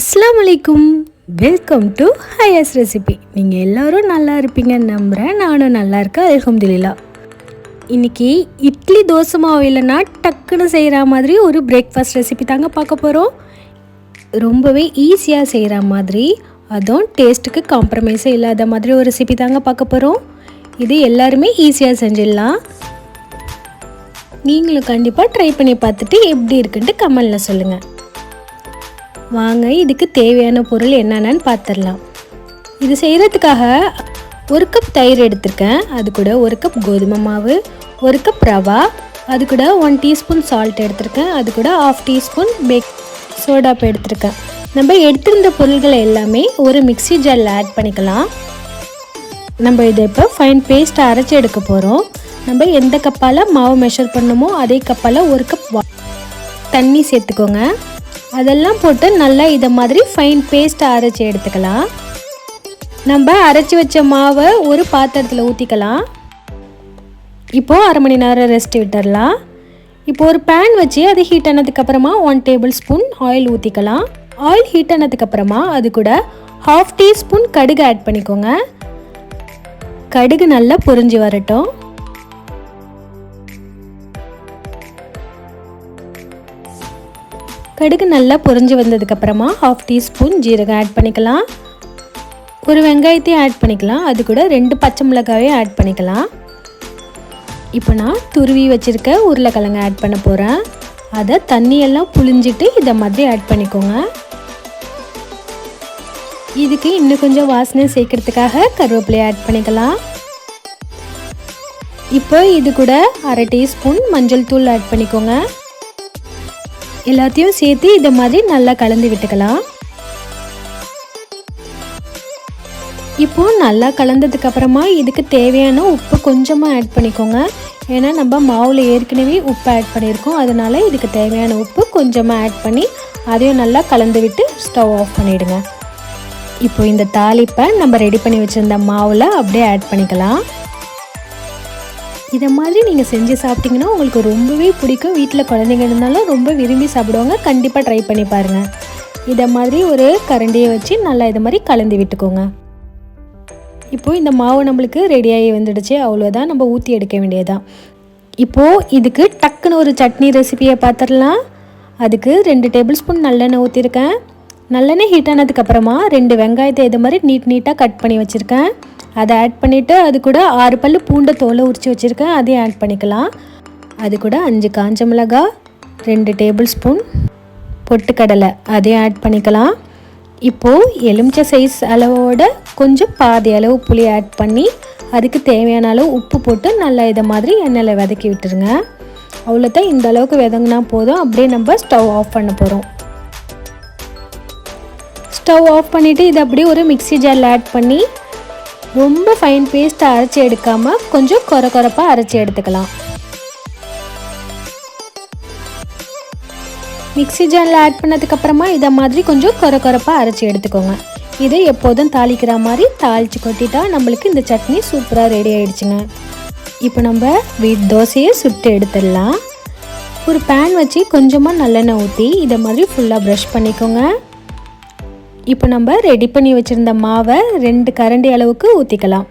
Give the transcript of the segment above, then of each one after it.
அஸ்ஸலாமு அலைக்கும். Welcome to Hiace recipe. நீங்கள் எல்லோரும் நல்லா இருப்பீங்கன்னு நம்புகிறேன். நானும் நல்லா இருக்கேன், அல்ஹம்துலில்லாஹ். இன்றைக்கி இட்லி தோசை மாவு இல்லைன்னா டக்குன்னு செய்கிற மாதிரி ஒரு பிரேக்ஃபாஸ்ட் ரெசிபி தாங்க பார்க்க போகிறோம். ரொம்பவே ஈஸியாக செய்கிற மாதிரி, அதுவும் டேஸ்ட்டுக்கு காம்ப்ரமைஸே இல்லாத மாதிரி ஒரு ரெசிபி தாங்க பார்க்க போகிறோம். இது எல்லாருமே ஈஸியாக செஞ்சிடலாம். நீங்களும் கண்டிப்பாக ட்ரை பண்ணி பார்த்துட்டு எப்படி இருக்குன்ட்டு கமெண்டில் சொல்லுங்கள். வாங்க, இதுக்கு தேவையான பொருள் என்னென்னு பார்த்துடலாம். இது செய்கிறதுக்காக 1 கப் தயிர் எடுத்திருக்கேன். அது கூட 1 கப் கோதுமை மாவு, 1 கப் ரவா, அது கூட 1 டீஸ்பூன் சால்ட் எடுத்திருக்கேன். அது கூட 1/2 டீஸ்பூன் சோடாப்பு எடுத்திருக்கேன். நம்ம எடுத்திருந்த பொருள்களை எல்லாமே ஒரு மிக்ஸி ஜாரில் ஆட் பண்ணிக்கலாம். நம்ம இதை இப்போ ஃபைன் பேஸ்ட் அரைச்சி எடுக்க போகிறோம். நம்ம எந்த கப்பால் மாவு மெஷர் பண்ணணுமோ அதே கப்பால் 1 கப் தண்ணி சேர்த்துக்கோங்க. அதெல்லாம் போட்டு நல்லா இதை மாதிரி ஃபைன் பேஸ்ட்டை அரைச்சி எடுத்துக்கலாம். நம்ம அரைச்சி வச்ச மாவை ஒரு பாத்திரத்தில் ஊற்றிக்கலாம். இப்போது 1/2 மணி நேரம் ரெஸ்ட் விட்டுடலாம். இப்போ ஒரு பேன் வச்சு அது ஹீட் ஆனதுக்கப்புறமா 1 டேபிள் ஸ்பூன் ஆயில் ஊற்றிக்கலாம். ஆயில் ஹீட் ஆனதுக்கப்புறமா அது கூட 1/2 டீஸ்பூன் கடுகு ஆட் பண்ணிக்கோங்க. கடுகு நல்லா பொரிஞ்சு வரட்டும். கடுகு நல்லா பொரிஞ்சு வந்ததுக்கப்புறமா 1/2 டீஸ்பூன் ஜீரகம் ஆட் பண்ணிக்கலாம். ஒரு வெங்காயத்தையும் ஆட் பண்ணிக்கலாம். அது கூட 2 பச்சை மிளகாயும் ஆட் பண்ணிக்கலாம். இப்போ நான் துருவி வச்சுருக்க உருளைக்கிழங்கு ஆட் பண்ண போகிறேன். அதை தண்ணியெல்லாம் புழிஞ்சிட்டு இதை மாதிரி ஆட் பண்ணிக்கோங்க. இதுக்கு இன்னும் கொஞ்சம் வாசனை சேர்க்கறதுக்காக கருவேப்பிலையை ஆட் பண்ணிக்கலாம். இப்போ இது கூட 1/2 டீஸ்பூன் மஞ்சள் தூள் ஆட் பண்ணிக்கோங்க. எல்லாத்தையும் சேர்த்து இதை மாதிரி நல்லா கலந்து விட்டுக்கலாம். இப்போ நல்லா கலந்ததுக்கு அப்புறமா இதுக்கு தேவையான உப்பு கொஞ்சமாக ஆட் பண்ணிக்கோங்க. ஏன்னா நம்ம மாவில் ஏற்கனவே உப்பு ஆட் பண்ணியிருக்கோம். அதனால இதுக்கு தேவையான உப்பு கொஞ்சமாக ஆட் பண்ணி அதையும் நல்லா கலந்து விட்டு ஸ்டவ் ஆஃப் பண்ணிவிடுங்க. இப்போ இந்த தாளிப்பை நம்ம ரெடி பண்ணி வச்சுருந்த மாவில் அப்படியே ஆட் பண்ணிக்கலாம். இதை மாதிரி நீங்கள் செஞ்சு சாப்பிட்டிங்கன்னா உங்களுக்கு ரொம்பவே பிடிக்கும். வீட்டில் குழந்தைங்க இருந்தாலும் ரொம்ப விரும்பி சாப்பிடுவாங்க. கண்டிப்பாக ட்ரை பண்ணி பாருங்கள். இதை மாதிரி ஒரு கரண்டியை வச்சு நல்லா இதை மாதிரி கலந்து விட்டுக்கோங்க. இப்போது இந்த மாவு நம்மளுக்கு ரெடியாகி வந்துடுச்சு. அவ்வளோதான், நம்ம ஊற்றி எடுக்க வேண்டியதுதான். இப்போது இதுக்கு டக்குன்னு ஒரு சட்னி ரெசிபியை பார்த்துடலாம். அதுக்கு 2 டேபிள் ஸ்பூன் நல்லெண்ணெய் ஊற்றிருக்கேன். நல்லெண்ணெய் ஹீட் ஆனதுக்கப்புறமா 2 வெங்காயத்தை இது மாதிரி நீட்டாக கட் பண்ணி வச்சுருக்கேன். அதை ஆட் பண்ணிவிட்டு அது கூட 6 பல்லு பூண்டை தோலை உரித்து வச்சுருக்கேன். அதையும் ஆட் பண்ணிக்கலாம். அது கூட 5 காஞ்ச மிளகாய், 2 டேபிள் ஸ்பூன் பொட்டுக்கடலை, அதையும் ஆட் பண்ணிக்கலாம். இப்போது எலுமிச்சை சைஸ் அளவோட கொஞ்சம் பாதி அளவு புளி ஆட் பண்ணி அதுக்கு தேவையான அளவு உப்பு போட்டு நல்லா இதை மாதிரி எண்ணெயில் வதக்கி விட்டுருங்க. அவ்வளோதான், இந்த அளவுக்கு வதங்கினா போதும். அப்படியே நம்ம ஸ்டவ் ஆஃப் பண்ண போகிறோம். ஸ்டவ் ஆஃப் பண்ணிவிட்டு இதை அப்படியே ஒரு மிக்ஸி ஜாரில் ஆட் பண்ணி ரொம்ப ஃபைன் பேஸ்ட்டை அரைச்சி எடுக்காமல் கொஞ்சம் கொரப்பாக அரைச்சி எடுத்துக்கலாம். மிக்ஸி ஜாரில் ஆட் பண்ணதுக்கப்புறமா இதை மாதிரி கொஞ்சம் கொரப்பாக அரைச்சி எடுத்துக்கோங்க. இது எப்போதும் தாளிக்கிற மாதிரி தாளித்து கொட்டிட்டா நம்மளுக்கு இந்த சட்னி சூப்பராக ரெடி ஆகிடுச்சுங்க. இப்போ நம்ம வீட் தோசையை சுட்டு எடுத்துடலாம். ஒரு பேன் வச்சு கொஞ்சமாக நல்லெண்ணெய் ஊற்றி இதை மாதிரி ஃபுல்லாக ப்ரஷ் பண்ணிக்கோங்க. இப்போ நம்ம ரெடி பண்ணி வச்சுருந்த மாவை 2 கரண்டி அளவுக்கு ஊற்றிக்கலாம்.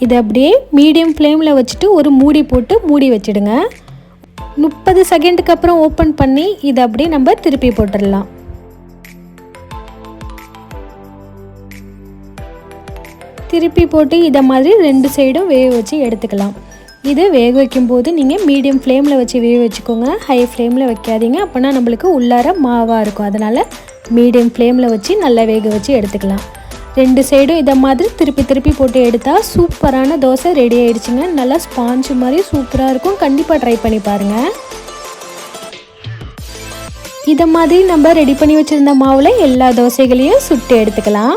இதை அப்படியே மீடியம் ஃப்ளேமில் வச்சுட்டு ஒரு மூடி போட்டு மூடி வச்சுடுங்க. 30 செகண்டுக்கு அப்புறம் ஓப்பன் பண்ணி இதை அப்படியே நம்ம திருப்பி போட்டுடலாம். திருப்பி போட்டு இதை மாதிரி 2 சைடும் வேக வச்சு எடுத்துக்கலாம். இது வேக வைக்கும்போது நீங்கள் மீடியம் ஃப்ளேமில் வச்சு வேக வச்சுக்கோங்க. ஹை ஃப்ளேமில் வைக்காதீங்க, அப்போனா நம்மளுக்கு உள்ளார மாவாக இருக்கும். அதனால் மீடியம் ஃப்ளேமில் வச்சு நல்லா வேக வச்சு எடுத்துக்கலாம். 2 சைடும் இதை மாதிரி திருப்பி போட்டு எடுத்தால் சூப்பரான தோசை ரெடி ஆகிடுச்சுங்க. நல்லா ஸ்பாஞ்சு மாதிரி சூப்பராக இருக்கும். கண்டிப்பாக ட்ரை பண்ணி பாருங்கள். இதை மாதிரி நம்ம ரெடி பண்ணி வச்சுருந்த மாவில் எல்லா தோசைகளையும் சுட்டு எடுத்துக்கலாம்.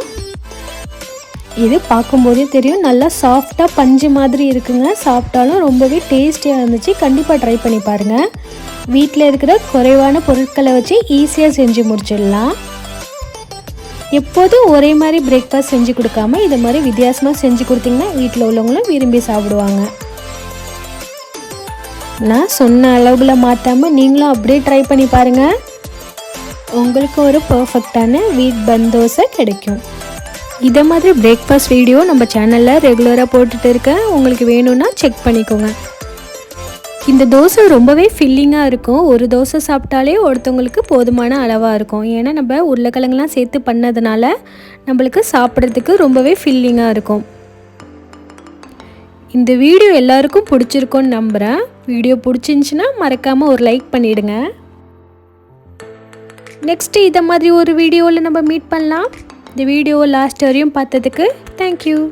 இது பார்க்கும்போதே தெரியும், நல்லா சாஃப்டாக பஞ்சு மாதிரி இருக்குங்க. சாப்பிட்டாலும் ரொம்பவே டேஸ்டியாக இருந்துச்சு. கண்டிப்பாக ட்ரை பண்ணி பாருங்கள். வீட்டில் இருக்கிற குறைவான பொருட்களை வச்சு ஈஸியாக செஞ்சு முடிச்சிடலாம். எப்போதும் ஒரே மாதிரி பிரேக்ஃபாஸ்ட் செஞ்சு கொடுக்காம இதை மாதிரி வித்தியாசமாக செஞ்சு கொடுத்தீங்கன்னா வீட்டில் உள்ளவங்களும் விரும்பி சாப்பிடுவாங்க. நான் சொன்ன அளவுகளை மாற்றாமல் நீங்களும் அப்படியே ட்ரை பண்ணி பாருங்கள். உங்களுக்கு ஒரு பர்ஃபெக்டான வீட் பன் தோசை கிடைக்கும். இதை மாதிரி பிரேக்ஃபாஸ்ட் வீடியோ நம்ம சேனலில் ரெகுலராக போட்டுட்டு இருக்கேன். உங்களுக்கு வேணும்னா செக் பண்ணிக்கோங்க. இந்த தோசை ரொம்பவே ஃபில்லிங்காக இருக்கும். ஒரு தோசை சாப்பிட்டாலே ஒருத்தவங்களுக்கு போதுமான அளவாக இருக்கும். ஏன்னா நம்ம உருளைக்கிழங்குலாம் சேர்த்து பண்ணதுனால நம்மளுக்கு சாப்பிட்றதுக்கு ரொம்பவே ஃபில்லிங்காக இருக்கும். இந்த வீடியோ எல்லாருக்கும் பிடிச்சிருக்கும்னு நம்புகிறேன். வீடியோ பிடிச்சிருந்துச்சின்னா மறக்காமல் ஒரு லைக் பண்ணிவிடுங்க. நெக்ஸ்ட்டு இதை மாதிரி ஒரு வீடியோவில் நம்ம மீட் பண்ணலாம். இந்த வீடியோ லாஸ்ட் வரையும் பார்த்ததுக்கு தேங்க்யூ.